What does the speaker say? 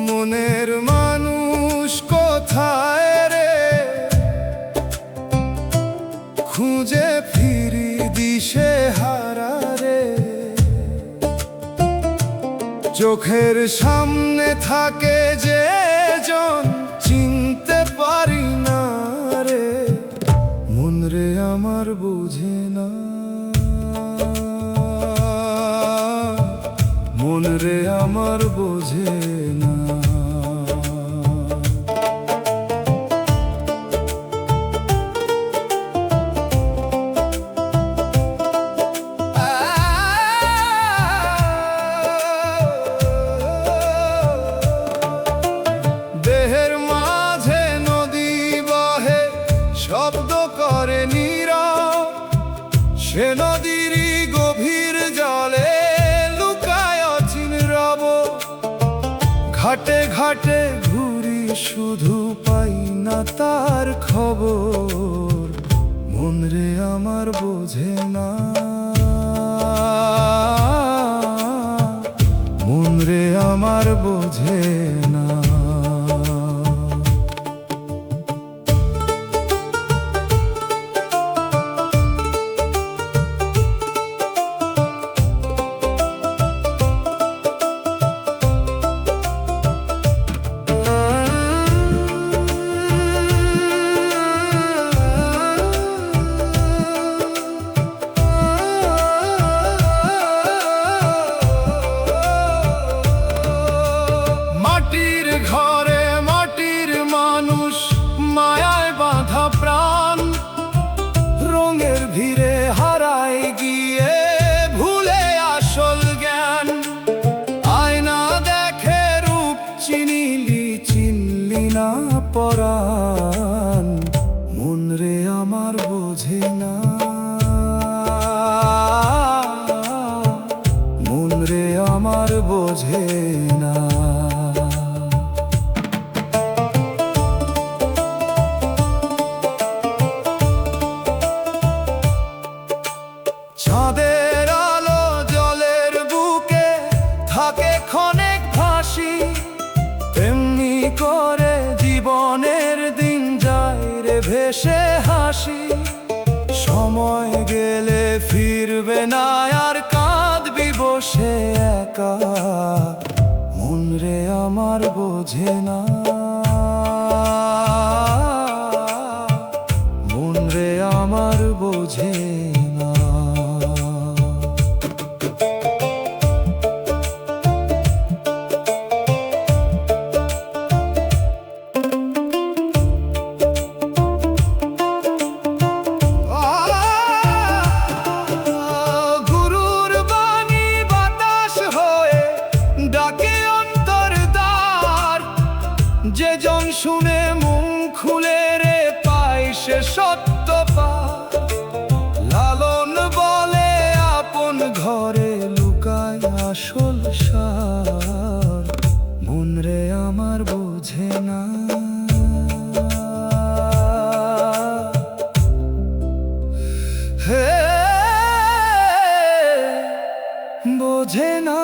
মনের মানুষ কোথায় রে, খুঁজে ফিরি দিশে হারা রে। চোখের সামনে থাকে যে জন, চিনতে পারি না রে। মন রে আমার বুঝে না, মন রে আমার বোঝে না। দেহের মাঝে নদী বহে, শব্দ করে নীরব। সে নদীরই গভীর জলে লুকায় অচিন রব। ঘাটে ঘাটে ঘুরি শুধু পাই না তার খবর। মন রে আমার বোঝে না, মন রে আমার বোঝে না। মাটির ঘরে মাটির মানুষ, মায়ায় বাঁধা প্রাণ। রঙের ভিড়ে হারায় গিয়ে ভুলে আসল জ্ঞান। আয়না দেখে রূপ চিনিলি, চিনলি না পরাণ। মন রে আমার বোঝে না, মন রে আমার বোঝে না। চাঁদের আলো জলের বুকে থাকে ক্ষণেক ভাসি। তেমনি করে জীবনের দিন যায় রে ভেসে হাসি। সময় গেলে ফিরবে না আর কাঁদবি বসে একা। মন রে আমার বোঝে না, মন রে আমার বোঝে না। গুরুর বাণী বাতাস হয়ে ডাকে অন্তর দ্বার। যে জন শুনে মুখ খুলে রে পায় সে সত্য পায়। লালন বলে আপন ঘরে লুকায় আসল সার। মন রে আমার বোঝে না, হে বোঝে না।